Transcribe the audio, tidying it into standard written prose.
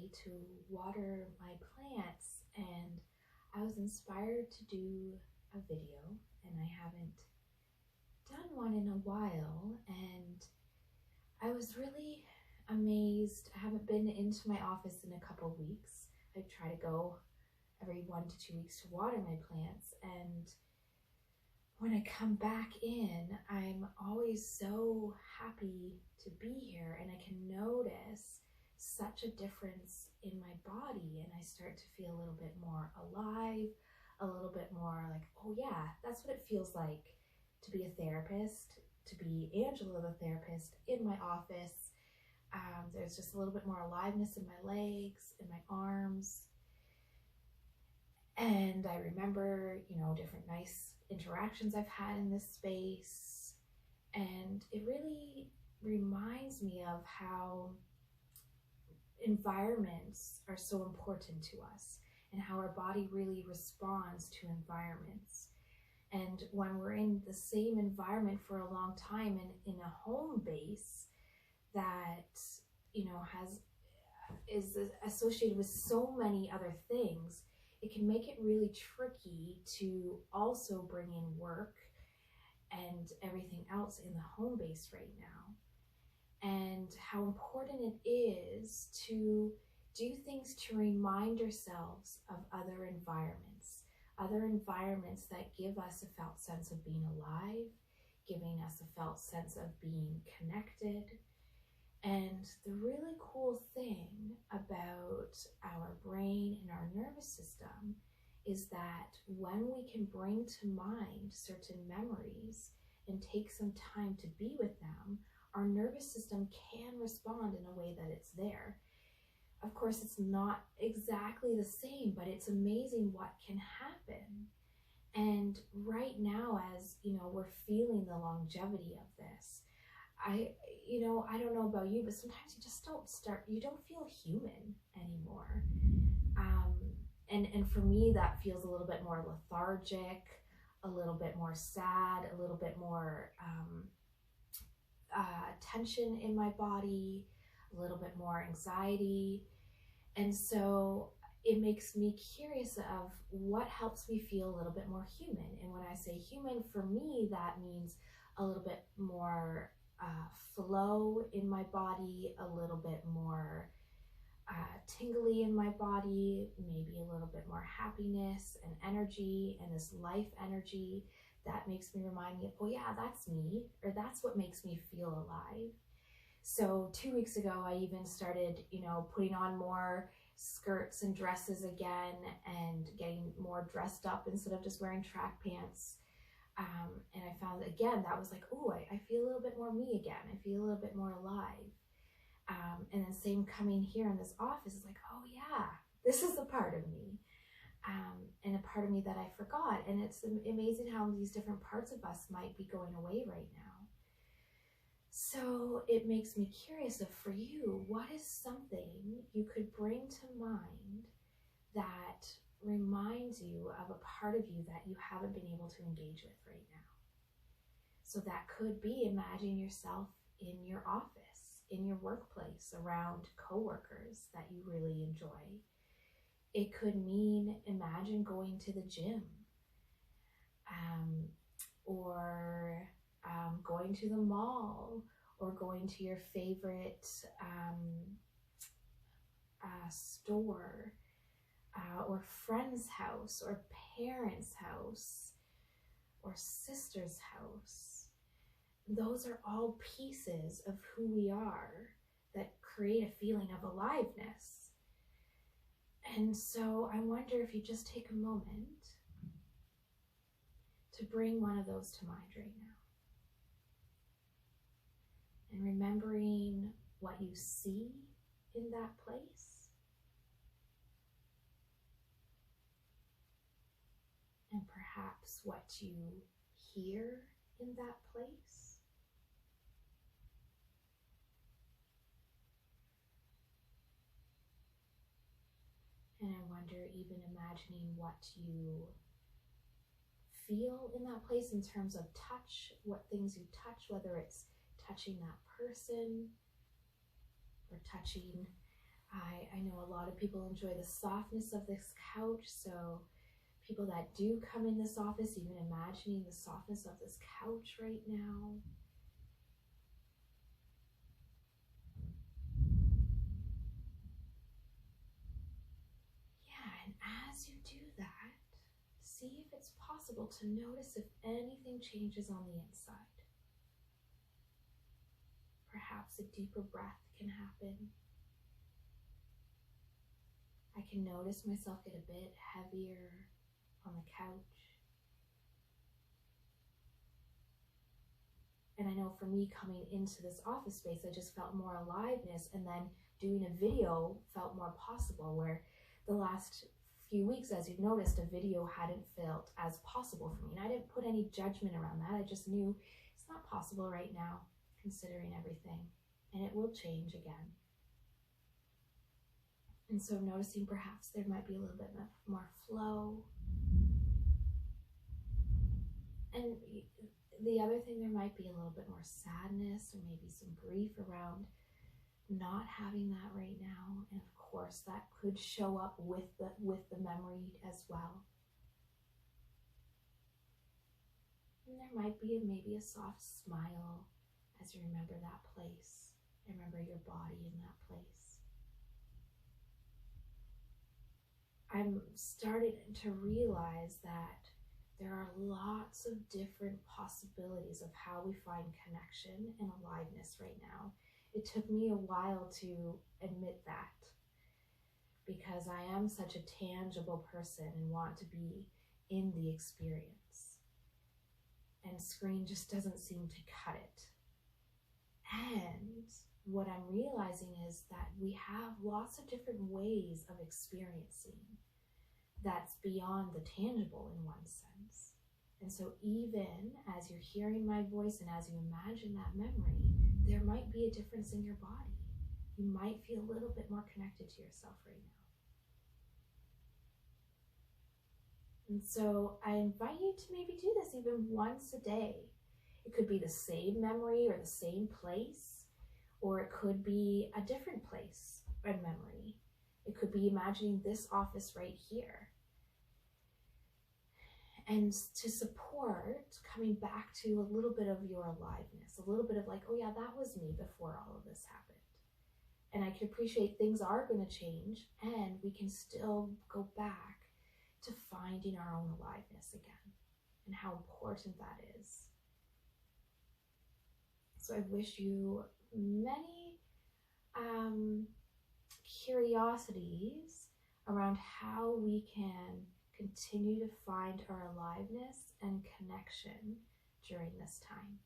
day to water my plants, and I was inspired to do a video, and I haven't done one in a while, and I was really amazed. I haven't been into my office in a couple weeks. I try to go every 1 to 2 weeks to water my plants, and when I come back in, I'm always so happy to be here, and I can notice such a difference in my body, and I start to feel a little bit more alive, a little bit more like, oh yeah, that's what it feels like to be a therapist, to be Angela the therapist in my office. There's just a little bit more aliveness in my legs, in my arms. And I remember, different nice interactions I've had in this space. And it really reminds me of how environments are so important to us and how our body really responds to environments. And when we're in the same environment for a long time and in a home base that, is associated with so many other things, it can make it really tricky to also bring in work and everything else in the home base right now. And how important it is to do things to remind ourselves of other environments that give us a felt sense of being alive, giving us a felt sense of being connected. And the really cool thing about our brain and our nervous system is that when we can bring to mind certain memories and take some time to be with them, our nervous system can respond in a way that it's there. Of course, it's not exactly the same, but it's amazing what can happen. And right now, as we're feeling the longevity of this, I don't know about you, but sometimes you don't feel human anymore. And for me, that feels a little bit more lethargic, a little bit more sad, a little bit more tension in my body, a little bit more anxiety. And so it makes me curious of what helps me feel a little bit more human. And when I say human, for me, that means a little bit more flow in my body, a little bit more tingly in my body, maybe a little bit more happiness and energy and this life energy that makes me remind me of, oh yeah, that's me, or that's what makes me feel alive. So 2 weeks ago, I even started, putting on more skirts and dresses again and getting more dressed up instead of just wearing track pants. And I found, again, that was like, oh, I feel a little bit more me again. I feel a little bit more alive. And then same coming here in this office is like, oh yeah, this is a part of me. And a part of me that I forgot. And it's amazing how these different parts of us might be going away right now. So it makes me curious of, for you, what is something you could bring to mind that reminds you of a part of you that you haven't been able to engage with right now? So that could be, imagine yourself in your office, in your workplace, around coworkers that you really enjoy. It could mean, imagine going to the gym, or going to the mall, or going to your favorite store, or friend's house, or parent's house, or sister's house. Those are all pieces of who we are that create a feeling of aliveness. And so I wonder if you just take a moment to bring one of those to mind right now. And remembering what you see in that place, and perhaps what you hear in that place. And I wonder, even imagining what you feel in that place in terms of touch, what things you touch, whether it's touching that person or touching I know a lot of people enjoy the softness of this couch, so people that do come in this office, even imagining the softness of this couch right now. Yeah, and as you do that, see if it's possible to notice if anything changes on the inside. Perhaps a deeper breath can happen. I can notice myself get a bit heavier on the couch. And I know for me coming into this office space, I just felt more aliveness, and then doing a video felt more possible, where the last few weeks, as you've noticed, a video hadn't felt as possible for me. And I didn't put any judgment around that. I just knew it's not possible right now, considering everything, and it will change again. And so noticing perhaps there might be a little bit more flow. And the other thing, there might be a little bit more sadness or maybe some grief around not having that right now. And of course, that could show up with the memory as well. And there might be maybe a soft smile as you remember that place. Remember your body in that place. I'm starting to realize that there are lots of different possibilities of how we find connection and aliveness right now. It took me a while to admit that, because I am such a tangible person and want to be in the experience. And screen just doesn't seem to cut it. And what I'm realizing is that we have lots of different ways of experiencing that's beyond the tangible in one sense. And so even as you're hearing my voice and as you imagine that memory, there might be a difference in your body. You might feel a little bit more connected to yourself right now. And so I invite you to maybe do this even once a day. It could be the same memory or the same place, or it could be a different place and memory. It could be imagining this office right here. And to support coming back to a little bit of your aliveness, a little bit of like, oh yeah, that was me before all of this happened. And I can appreciate things are going to change, and we can still go back to finding our own aliveness again, and how important that is. So I wish you many curiosities around how we can continue to find our aliveness and connection during this time.